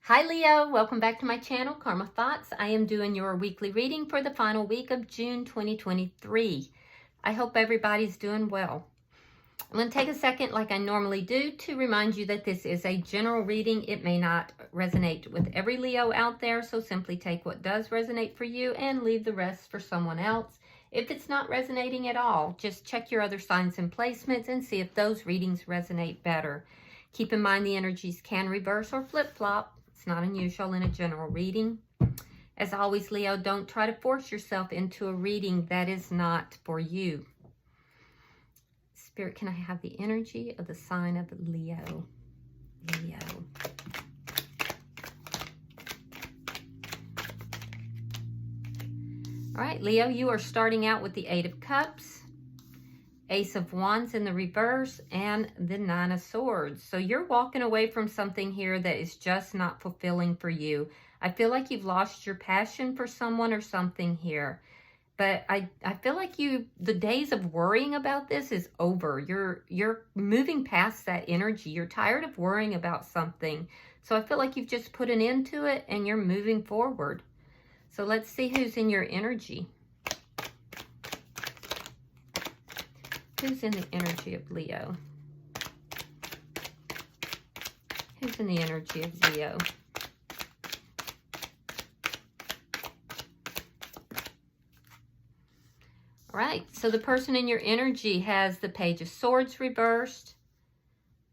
Hi Leo, welcome back to my channel, Karma Thoughts. I am doing your weekly reading for the final week of June 2023. I hope everybody's doing well. I'm going to take a second, like I normally do, to remind you that this is a general reading. It may not resonate with every Leo out there, so simply take what does resonate for you and leave the rest for someone else. If it's not resonating at all, just check your other signs and placements and see if those readings resonate better. Keep in mind the energies can reverse or flip-flop. It's not unusual in a general reading. As always, Leo, don't try to force yourself into a reading that is not for you. Spirit, can I have the energy of the sign of Leo? Leo. All right, Leo, you are starting out with the Eight of Cups, Ace of Wands in the reverse, and the Nine of Swords. So you're walking away from something here that is just not fulfilling for you. I feel like you've lost your passion for someone or something here. But I feel like the days of worrying about this is over. You're moving past that energy. You're tired of worrying about something. So I feel like you've just put an end to it and you're moving forward. So let's see who's in your energy. Who's in the energy of Leo? Who's in the energy of Leo? All right, so the person in your energy has the Page of Swords reversed.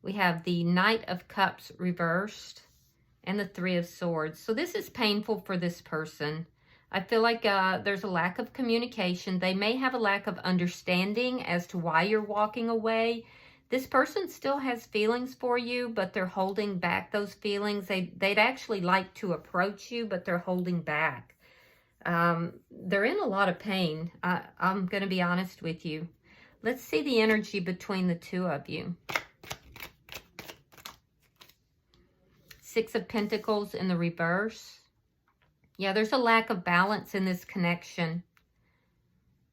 We have the Knight of Cups reversed and the Three of Swords. So this is painful for this person. I feel like there's a lack of communication. They may have a lack of understanding as to why you're walking away. This person still has feelings for you, but they're holding back those feelings. They'd actually like to approach you, but they're holding back. They're in a lot of pain. I'm going to be honest with you. Let's see the energy between the two of you. Six of Pentacles in the reverse. Yeah, there's a lack of balance in this connection.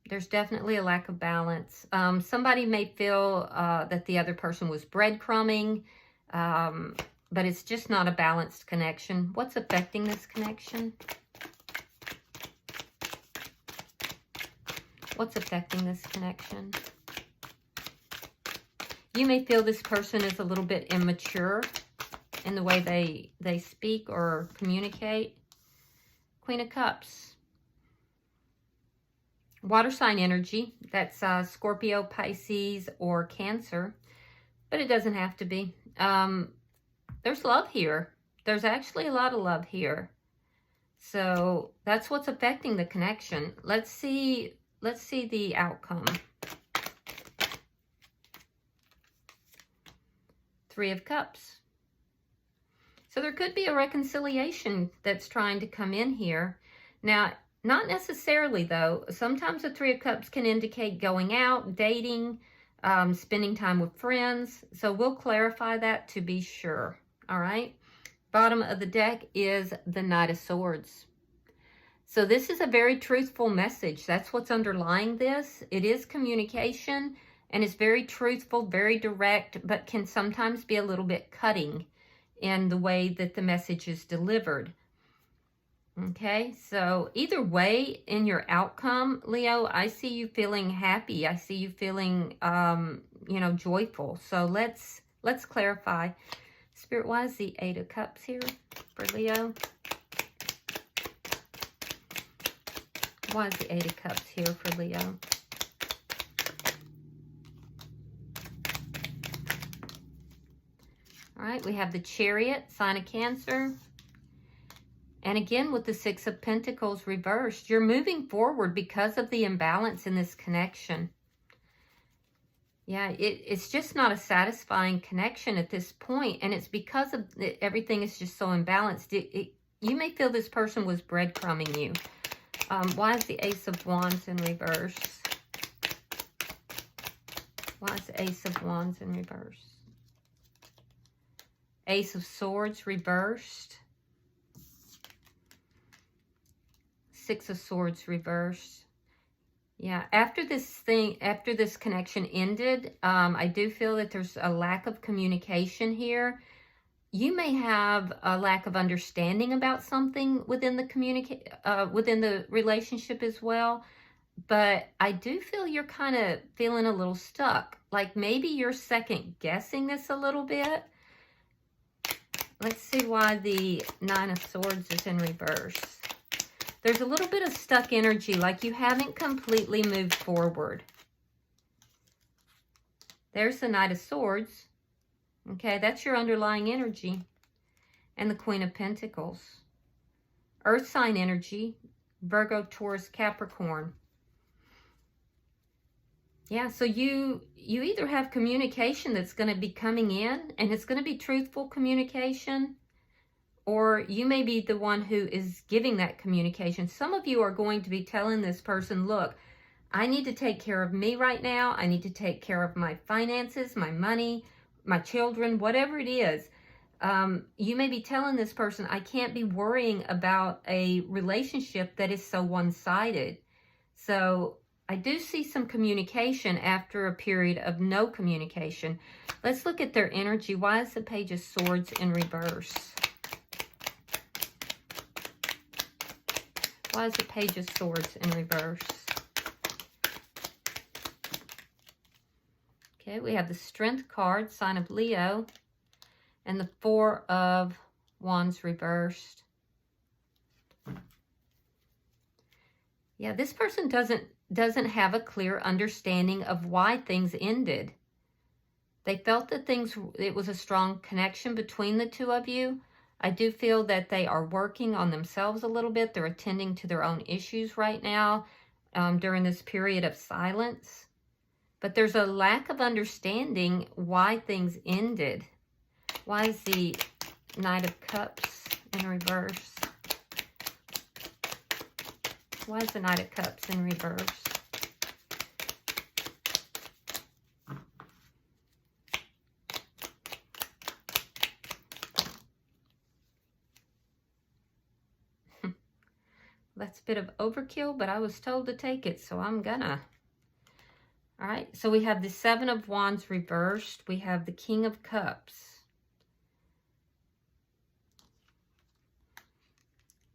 There's definitely a lack of balance. Somebody may feel that the other person was breadcrumbing, but it's just not a balanced connection. What's affecting this connection? What's affecting this connection? You may feel this person is a little bit immature in the way they speak or communicate. Queen of Cups. Water sign energy. That's Scorpio, Pisces, or Cancer. But it doesn't have to be. There's love here. There's actually a lot of love here. So that's what's affecting the connection. Let's see the outcome. Three of Cups. So there could be a reconciliation that's trying to come in here. Now, not necessarily though. Sometimes the Three of Cups can indicate going out, dating, spending time with friends. So we'll clarify that to be sure. All right. Bottom of the deck is the Knight of Swords. So this is a very truthful message. That's what's underlying this. It is communication and it's very truthful, very direct, but can sometimes be a little bit cutting in the way that the message is delivered. Okay, so either way in your outcome, Leo, I see you feeling happy. I see you feeling, joyful. So let's clarify. Spirit, why is the Eight of Cups here for Leo? Why is the Eight of Cups here for Leo? All right, we have the Chariot, sign of Cancer. And again, with the Six of Pentacles reversed, you're moving forward because of the imbalance in this connection. Yeah, it's just not a satisfying connection at this point, and it's because of everything is just so imbalanced. You may feel this person was breadcrumbing you. Why is the Ace of Wands in reverse? Why is the Ace of Wands in reverse? Ace of Swords reversed. Six of Swords reversed. Yeah, after this connection ended, I do feel that there's a lack of communication here. you may have a lack of understanding about something within the within the relationship as well. But I do feel you're kind of feeling a little stuck. Like maybe you're second guessing this a little bit. Let's see why the Nine of Swords is in reverse. There's a little bit of stuck energy, like you haven't completely moved forward. There's the Knight of Swords. Okay, that's your underlying energy. And the Queen of Pentacles. Earth sign energy, Virgo, Taurus, Capricorn. Yeah, so you either have communication that's going to be coming in, and it's going to be truthful communication, or you may be the one who is giving that communication. Some of you are going to be telling this person, look, I need to take care of me right now. I need to take care of my finances, my money, my children, whatever it is. You may be telling this person, I can't be worrying about a relationship that is so one-sided. So I do see some communication after a period of no communication. Let's look at their energy. Why is the Page of Swords in reverse? Why is the Page of Swords in reverse? Okay, we have the Strength card, sign of Leo, and the Four of Wands reversed. Yeah, this person doesn't have a clear understanding of why things ended. They felt that it was a strong connection between the two of you. I do feel that they are working on themselves a little bit. They're attending to their own issues right now during this period of silence. But there's a lack of understanding why things ended. Why is the Knight of Cups in reverse? Why is the Knight of Cups in reverse? That's a bit of overkill, but I was told to take it, so I'm gonna. All right, so we have the Seven of Wands reversed. We have the King of Cups.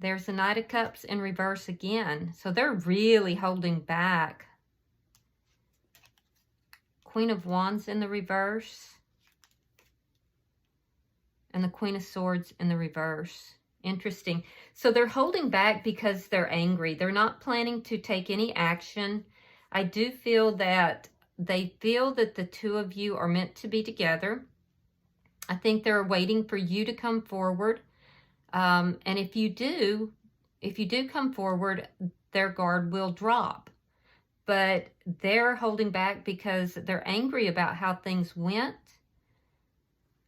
There's the Knight of Cups in reverse again. So they're really holding back. Queen of Wands in the reverse. And the Queen of Swords in the reverse. Interesting. So they're holding back because they're angry. They're not planning to take any action. I do feel that they feel that the two of you are meant to be together. I think they're waiting for you to come forward. And if you do come forward, their guard will drop. But they're holding back because they're angry about how things went.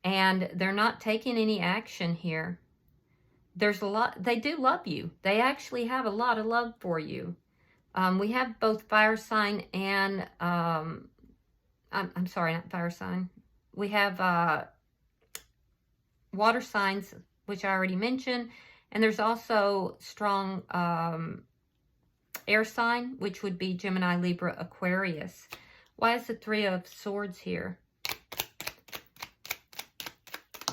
And they're not taking any action here. There's a lot, they do love you. They actually have a lot of love for you. We have both fire sign and, I'm sorry, not fire sign. We have water signs, which I already mentioned. And there's also strong air sign, which would be Gemini, Libra, Aquarius. Why is the Three of Swords here?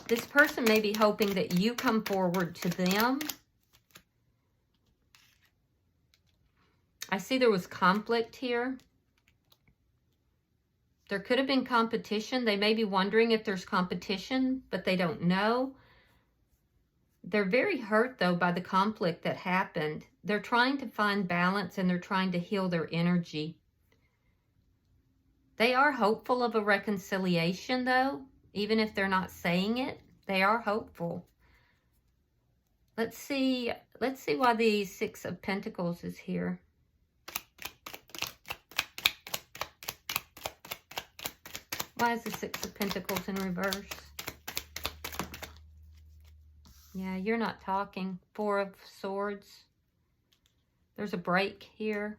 This person may be hoping that you come forward to them. I see there was conflict here. There could have been competition. They may be wondering if there's competition, but they don't know. They're very hurt, though, by the conflict that happened. They're trying to find balance, and they're trying to heal their energy. They are hopeful of a reconciliation, though. Even if they're not saying it, they are hopeful. Let's see why the Six of Pentacles is here. Why is the Six of Pentacles in reverse? Yeah, you're not talking. Four of Swords. There's a break here.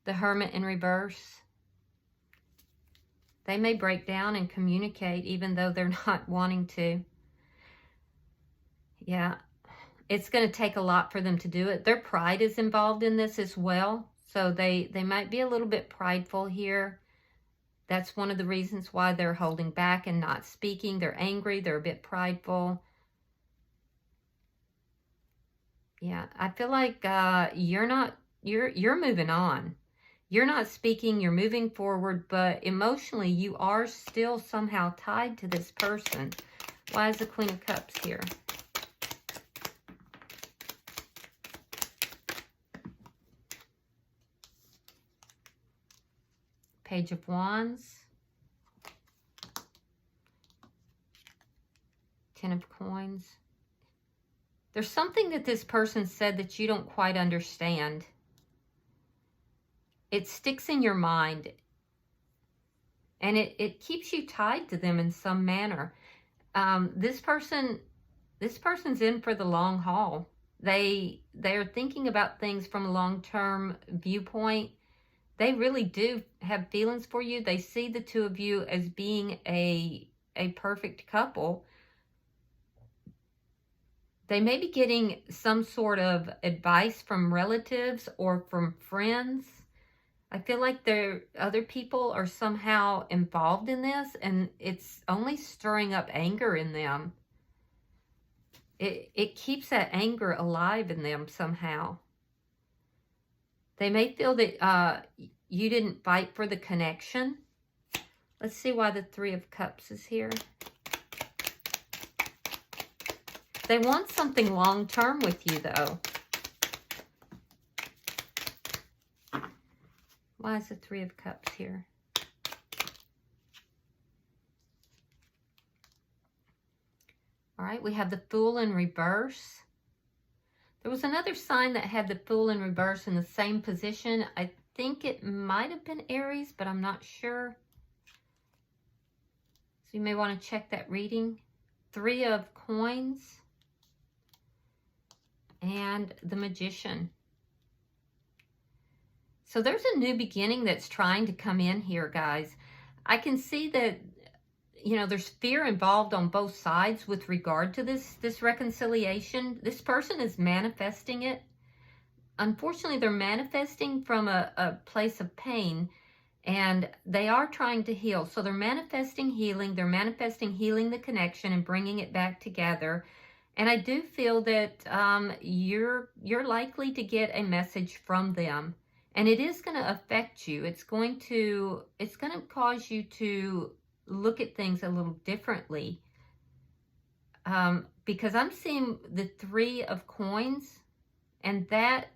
The Hermit in reverse. They may break down and communicate even though they're not wanting to. Yeah, it's going to take a lot for them to do it. Their pride is involved in this as well. So they might be a little bit prideful here. That's one of the reasons why they're holding back and not speaking. They're angry. They're a bit prideful. Yeah, I feel like you're moving on. You're not speaking, you're moving forward, but emotionally you are still somehow tied to this person. Why is the Queen of Cups here? Page of Wands. Ten of Coins. There's something that this person said that you don't quite understand. It sticks in your mind. And it keeps you tied to them in some manner. This person's in for the long haul. They're thinking about things from a long-term viewpoint. They really do have feelings for you. They see the two of you as being a perfect couple. They may be getting some sort of advice from relatives or from friends. I feel like other people are somehow involved in this, and it's only stirring up anger in them. It keeps that anger alive in them somehow. They may feel that you didn't fight for the connection. Let's see why the Three of Cups is here. They want something long-term with you, though. Why is the Three of Cups here? All right, we have the Fool in reverse. There was another sign that had the Fool in reverse in the same position. I think it might have been Aries, but I'm not sure. So you may want to check that reading. Three of Coins. And the Magician. So there's a new beginning that's trying to come in here, guys. I can see that, there's fear involved on both sides with regard to this reconciliation. This person is manifesting it. Unfortunately, they're manifesting from a place of pain, and they are trying to heal. So they're manifesting healing. They're manifesting healing the connection and bringing it back together. And I do feel that you're likely to get a message from them, and it is going to affect you. It's going to cause you to look at things a little differently, because I'm seeing the Three of Coins, and that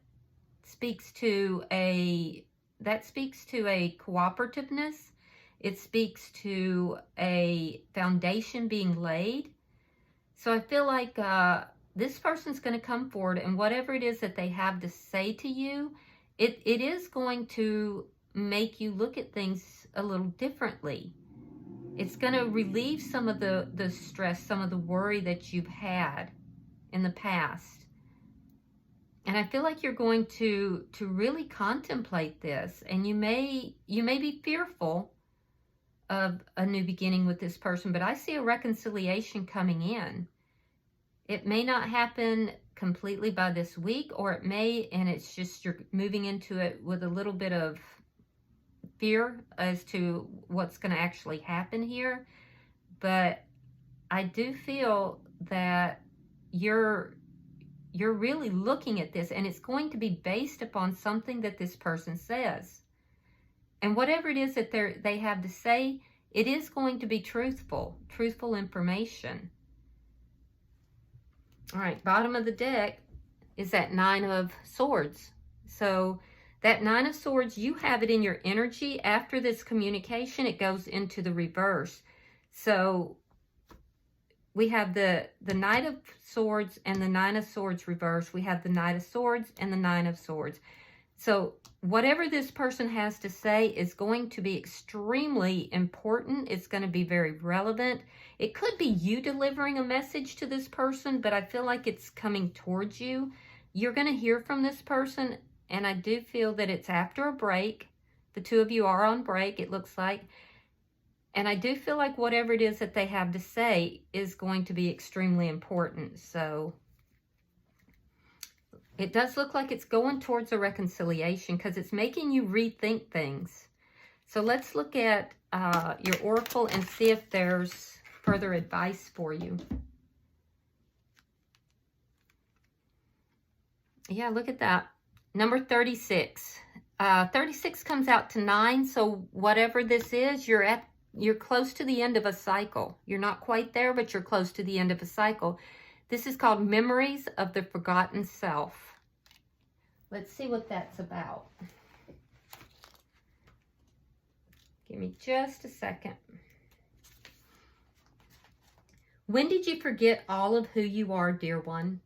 speaks to a cooperativeness. It speaks to a foundation being laid. So I feel like this person's going to come forward, and whatever it is that they have to say to you, it is going to make you look at things a little differently. It's going to relieve some of the stress, some of the worry that you've had in the past. And I feel like you're going to really contemplate this, and you may be fearful of a new beginning with this person, but I see a reconciliation coming in. It may not happen completely by this week, or it may, and it's just you're moving into it with a little bit of fear as to what's going to actually happen here. But I do feel that you're really looking at this, and it's going to be based upon something that this person says. And whatever it is that they have to say, it is going to be truthful information. All right, bottom of the deck is that Nine of Swords. So that Nine of Swords, you have it in your energy. After this communication, it goes into the reverse. So we have the Knight of Swords and the Nine of Swords reverse. We have the Knight of Swords and the Nine of Swords. So whatever this person has to say is going to be extremely important. It's going to be very relevant. It could be you delivering a message to this person, but I feel like it's coming towards you. You're going to hear from this person, and I do feel that it's after a break. The two of you are on break, it looks like. And I do feel like whatever it is that they have to say is going to be extremely important. So it does look like it's going towards a reconciliation, because it's making you rethink things. So let's look at your oracle and see if there's further advice for you. Yeah, look at that. Number 36. 36 comes out to 9, so whatever this is, you're close to the end of a cycle. You're not quite there, but you're close to the end of a cycle. This is called Memories of the Forgotten Self. Let's see what that's about. Give me just a second. When did you forget all of who you are, dear one?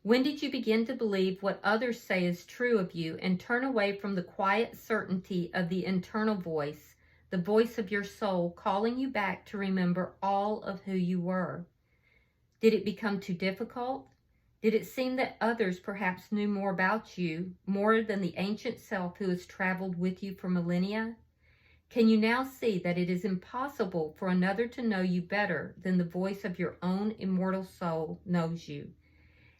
When did you begin to believe what others say is true of you and turn away from the quiet certainty of the internal voice, the voice of your soul calling you back to remember all of who you were? Did it become too difficult? Did it seem that others perhaps knew more about you, more than the ancient self who has traveled with you for millennia? Can you now see that it is impossible for another to know you better than the voice of your own immortal soul knows you?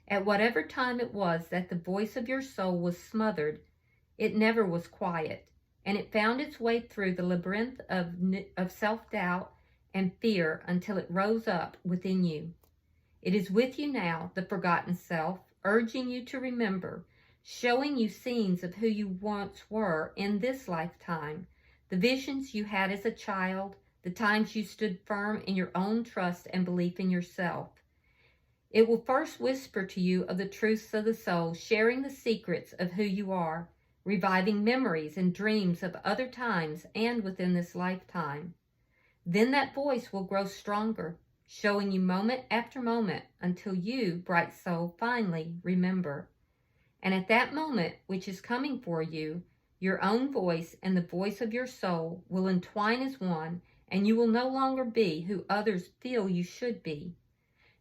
At whatever time it was that the voice of your soul was smothered, it never was quiet, and it found its way through the labyrinth of self-doubt and fear until it rose up within you. It is with you now, the forgotten self, urging you to remember, showing you scenes of who you once were in this lifetime, the visions you had as a child, the times you stood firm in your own trust and belief in yourself. It will first whisper to you of the truths of the soul, sharing the secrets of who you are, reviving memories and dreams of other times and within this lifetime. Then that voice will grow stronger, showing you moment after moment until you, bright soul, finally remember. And at that moment, which is coming for you, your own voice and the voice of your soul will entwine as one, and you will no longer be who others feel you should be.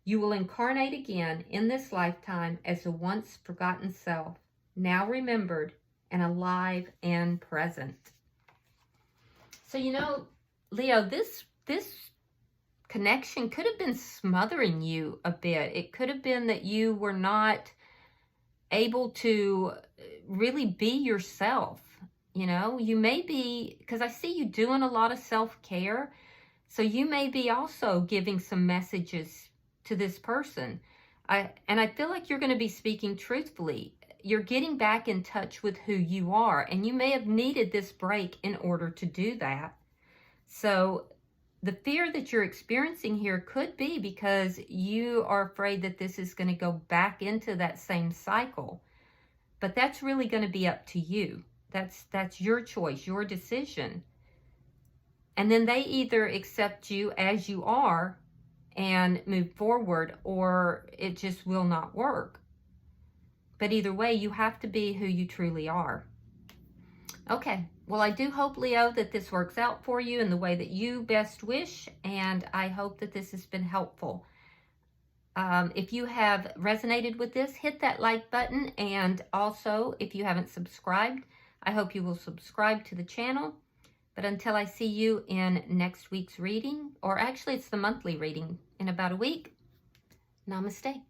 You will incarnate again in this lifetime as the once forgotten self, now remembered and alive and present. So, you know, Leo, this connection could have been smothering you a bit. It could have been that you were not able to really be yourself. You know, you may be, because I see you doing a lot of self-care, so you may be also giving some messages to this person. And I feel like you're going to be speaking truthfully. You're getting back in touch with who you are, and you may have needed this break in order to do that. So the fear that you're experiencing here could be because you are afraid that this is going to go back into that same cycle. But that's really going to be up to you. That's your choice, your decision. And then they either accept you as you are and move forward, or it just will not work. But either way, you have to be who you truly are. Okay, well, I do hope, Leo, that this works out for you in the way that you best wish, and I hope that this has been helpful. If you have resonated with this, hit that like button, and also, if you haven't subscribed, I hope you will subscribe to the channel. But until I see you in next week's reading, or actually it's the monthly reading in about a week, namaste.